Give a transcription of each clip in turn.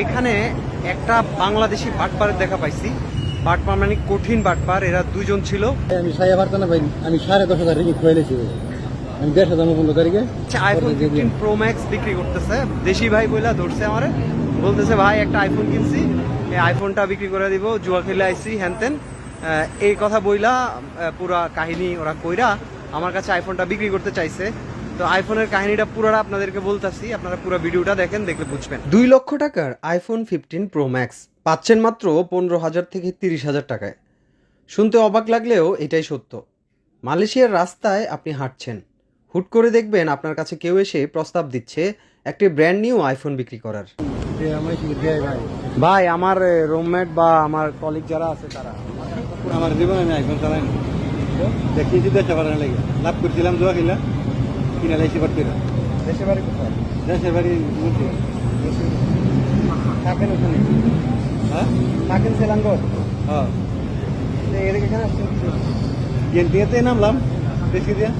এখানে একটা বাংলাদেশি বাটপারের দেখা পাইছি। বাটপার মানে কঠিন বাটপার, এরা দুজন ছিল। আমি সাড়ে পারতো না ভাই, আমি 10,500 রিঙ্গিত খুয়াইলেছি। আমি 15 তারিখে আইফোন 15 প্রো ম্যাক্স বিক্রি করতেছে, দেশি ভাই বইলা ধরছে আমারে, বলতেছে ভাই একটা আইফোন কিনছি, এই আইফোনটা বিক্রি করে দিব, জুয়া খেলে আইছি হ্যানতেন এই কথা বইলা পুরা কাহিনী ওরা কইরা আমার কাছে আইফোনটা বিক্রি করতে চাইছে। তো আইফোনের কাহিনীটা পুরোটা আপনাদেরকে বলতাছি, আপনারা পুরো ভিডিওটা দেখেন, দেখলে বুঝবেন। 2 লক্ষ টাকার আইফোন 15 প্রো ম্যাক্স পাচ্ছেন মাত্র 15,000 থেকে 30,000 টাকায়। শুনতে অবাক লাগলেও এটাই সত্য। মালয়েশিয়ার রাস্তায় আপনি হাঁটছেন, হুট করে দেখবেন আপনার কাছে কেউ এসে প্রস্তাব দিচ্ছে একটি ব্র্যান্ড নিউ আইফোন বিক্রি করার। ভাই আমার রুমমেট বা আমার কলিগ যারা আছে তারা, আমার জীবনে আমি আইফোন চালাই না, দেখিয়েছি দেশে পাঠানো লাগে, লাভ করছিলাম জোয়া খেলা কিনা লাইছি পারতে না। দেশের বাড়ি কোথায়? দেশের বাড়ি থাকেন ওখানে? হ্যাঁ থাকেন সেলাঙ্গর? হ্যাঁ, এদিকে এখানে আসছেন? গেন্টিয়াতে নামলাম বেশি দিয়া।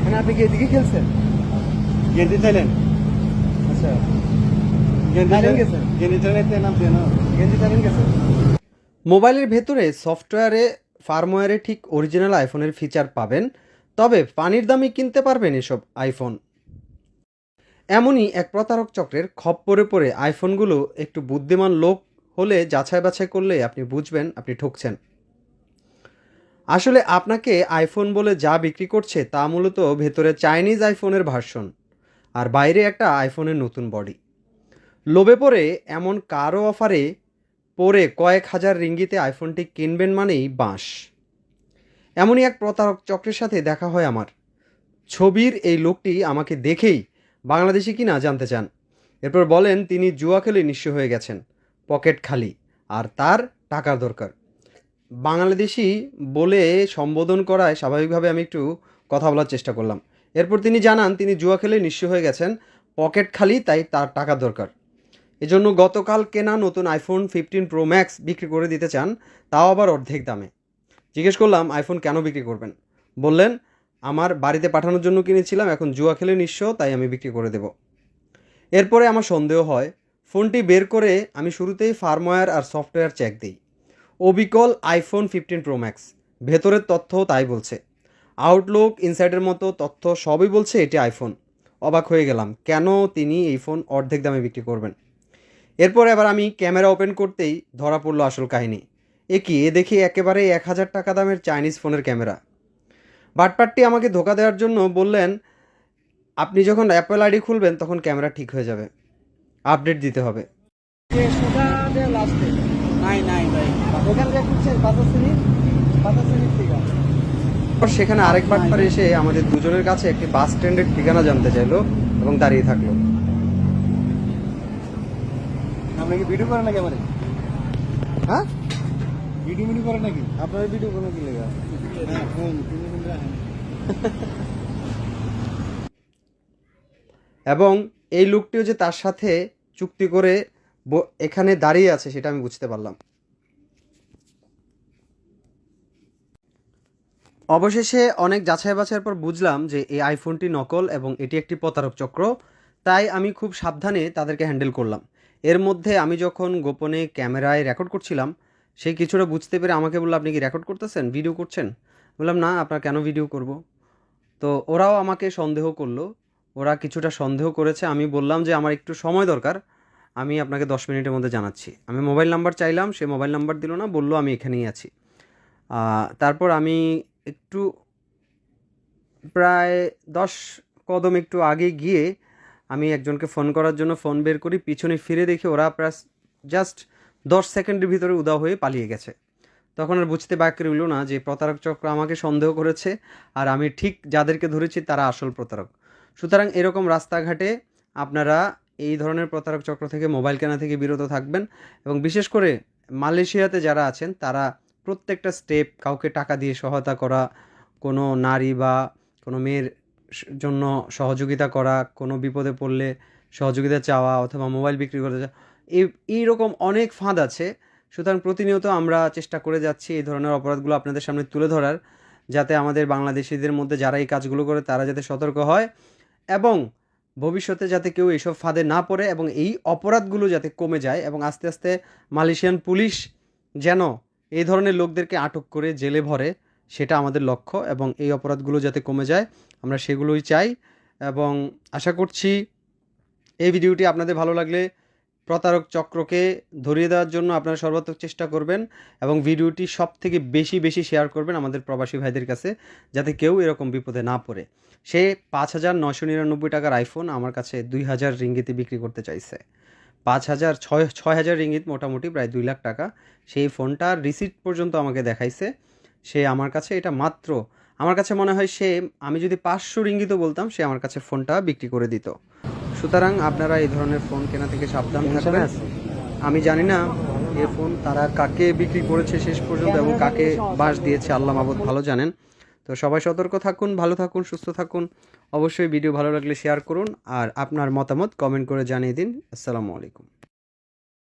মানে আপনি কি এদিকে খেলছেন? গেন্টি চাইলেন? আচ্ছা, গেন্টি চাইলে নামছে না, গেঞ্জি চালিয়ে গেছেন। মোবাইলের ভেতরে সফটওয়্যারে ফার্মওয়্যারে ঠিক অরিজিনাল আইফোনের ফিচার পাবেন, তবে পানির দামে কিনতে পারবেন এসব আইফোন। এমনই এক প্রতারক চক্রের খপ্পরে পড়ে আইফোনগুলো একটু বুদ্ধিমান লোক হলে যাচাই বাছাই করলে আপনি বুঝবেন আপনি ঠকছেন। আসলে আপনাকে আইফোন বলে যা বিক্রি করছে তা মূলত ভেতরে চাইনিজ আইফোনের ভার্সন, আর বাইরে একটা আইফোনের নতুন বডি। লোভে পড়ে এমন কারো অফারে পরে কয়েক হাজার রিঙ্গিতে আইফোনটি কিনবেন মানেই বাঁশ। এমনই এক প্রতারক চক্রের সাথে দেখা হয় আমার। ছবির এই লোকটি আমাকে দেখেই বাংলাদেশি কিনা জানতে চান, এরপর বলেন তিনি জুয়া খেলে নিঃস্ব হয়ে গেছেন, পকেট খালি, আর তার টাকার দরকার। বাংলাদেশি বলে সম্বোধন করায় স্বাভাবিকভাবে আমি একটু কথা বলার চেষ্টা করলাম। এরপর তিনি জানান তিনি জুয়া খেলে নিঃস্ব হয়ে গেছেন, পকেট খালি, তাই তার টাকা দরকার। এজন্য গতকাল কেনা নতুন আইফোন 15 প্রো ম্যাক্স বিক্রি করে দিতে চান, তাও আবার অর্ধেক দামে। জিজ্ঞেস করলাম আইফোন কেন বিক্রি করবেন? বললেন আমার বাড়িতে পাঠানোর জন্য কিনেছিলাম, এখন জুয়া খেলে নিঃস্ব, তাই আমি বিক্রি করে দেব। এরপরে আমার সন্দেহ হয়, ফোনটি বের করে আমি শুরুতেই ফার্মওয়্যার আর সফটওয়্যার চেক দিই। অবিকল আইফোন 15 প্রো ম্যাক্স, ভেতরের তথ্যও তাই বলছে। আউটলুক ইনসাইডের মতো তথ্য সবই বলছে এটি আইফোন। অবাক হয়ে গেলাম কেন তিনি এই ফোন অর্ধেক দামে বিক্রি করবেন। এরপর এবার আমি ক্যামেরা ওপেন করতেই ধরা পড়লো আসল কাহিনী। এ দেখি একেবারে 1,000 টাকা দামের চাইনিজ ফোনের ক্যামেরা। বাটপারটি আমাকে ধোকা দেওয়ার জন্য বললেন আপনি যখন অ্যাপল আইডি খুলবেন তখন ক্যামেরা ঠিক হয়ে যাবে, আপডেট দিতে হবে। সেখানে আরেক বাটপার এসে আমাদের দুজনের কাছে একটি বাস স্ট্যান্ডের ঠিকানা জানতে চাইলো এবং দাঁড়িয়ে থাকলো। আপনি কি ভিডিও করেন নাকি আমার? হ্যাঁ, ভিডিও করেন নাকি? আপনার ভিডিও কোনো কি লেগা? এবং এই লোকটিও যে তার সাথে চুক্তি করে এখানে দাঁড়িয়ে আছে সেটা আমি বুঝতে পারলাম। অবশেষে অনেক যাচাই বাছাইয়ের পর বুঝলাম যে এই আইফোনটি নকল এবং এটি একটি প্রতারক চক্র। তাই আমি খুব সাবধানে তাদেরকে হ্যান্ডেল করলাম। এর মধ্যে আমি যখন গোপনে ক্যামেরায় রেকর্ড করছিলাম, সে কিছুটা বুঝতে পেরে আমাকে বললো আপনি কি রেকর্ড করতেছেন, ভিডিও করছেন? বললাম না, আপনার কেন ভিডিও করব। তো ওরাও আমাকে সন্দেহ করলো, ওরা কিছুটা সন্দেহ করেছে। আমি বললাম যে আমার একটু সময় দরকার, আমি আপনাকে 10 মিনিটের মধ্যে জানাচ্ছি। আমি মোবাইল নাম্বার চাইলাম, সে মোবাইল নাম্বার দিল না, বললো আমি এখানেই আছি। তারপর আমি একটু প্রায় 10 কদম একটু আগে গিয়ে আমি একজনকে ফোন করার জন্য ফোন বের করি, পিছনে ফিরে দেখি ওরা প্রায় জাস্ট 10 সেকেন্ডের ভিতরে উধাও হয়ে পালিয়ে গেছে। তখন আর বুঝতে বাকি রইল না যে প্রতারক চক্র আমাকে সন্দেহ করেছে, আর আমি ঠিক যাদেরকে ধরেছি তারা আসল প্রতারক। সুতরাং এরকম রাস্তাঘাটে আপনারা এই ধরনের প্রতারক চক্র থেকে মোবাইল কেনা থেকে বিরত থাকবেন। এবং বিশেষ করে মালয়েশিয়াতে যারা আছেন তারা প্রত্যেকটা স্টেপ কাউকে টাকা দিয়ে সহায়তা করা, কোনো নারী বা কোনো মেয়ের জন্য সহযোগিতা করা, কোনো বিপদে পড়লে সহযোগিতা চাওয়া, অথবা মোবাইল বিক্রি করতে চাওয়া, এইরকম অনেক ফাঁদ আছে। সুতরাং প্রতিনিয়ত আমরা চেষ্টা করে যাচ্ছি এই ধরনের অপরাধগুলো আপনাদের সামনে তুলে ধরার, যাতে আমাদের বাংলাদেশিদের মধ্যে যারা এই কাজগুলো করে তারা যাতে সতর্ক হয় এবং ভবিষ্যতে যাতে কেউ এইসব ফাঁদে না পড়ে এবং এই অপরাধগুলো যাতে কমে যায় এবং আস্তে আস্তে মালয়েশিয়ান পুলিশ যেন এই ধরনের লোকদেরকে আটক করে জেলে ভরে, সেটা আমাদের লক্ষ্য এবং এই অপরাধগুলো যাতে কমে যায় আমরা সেগুলোই চাই। এবং আশা করছি এই ভিডিওটি আপনাদের ভালো লাগলে প্রতারক চক্রকে ধরিয়ে দেওয়ার জন্য আপনারা সর্বাত্মক চেষ্টা করবেন এবং ভিডিওটি সবথেকে বেশি বেশি শেয়ার করবেন আমাদের প্রবাসী ভাইদের কাছে, যাতে কেউ এরকম বিপদে না পড়ে। সে 5,999 টাকার আইফোন আমার কাছে 2,000 রিঙ্গিতে বিক্রি করতে চাইছে। 6,000 রিঙ্গিত মোটামুটি প্রায় 2 লাখ টাকা। সেই ফোনটার রিসিট পর্যন্ত আমাকে দেখাইছে। সে আমার কাছে এটা মাত্র, আমার কাছে মনে হয় সে, আমি যদি 500 রিঙ্গিতও বলতাম, সে আমার কাছে ফোনটা বিক্রি করে দিত। সুতরাং আপনারা এই ধরনের ফোন কেনা থেকে সাবধান থাকবেন। আমি জানি না এই ফোন তারা কাকে বিক্রি করেছে শেষ পর্যন্ত এবং কাকে বাস দিয়েছে, আল্লাহ মাবুদ ভালো জানেন। তো সবাই সতর্ক থাকুন, ভালো থাকুন, সুস্থ থাকুন। অবশ্যই ভিডিও ভালো লাগলে শেয়ার করুন আর আপনার মতামত কমেন্ট করে জানিয়ে দিন। আসসালামু আলাইকুম।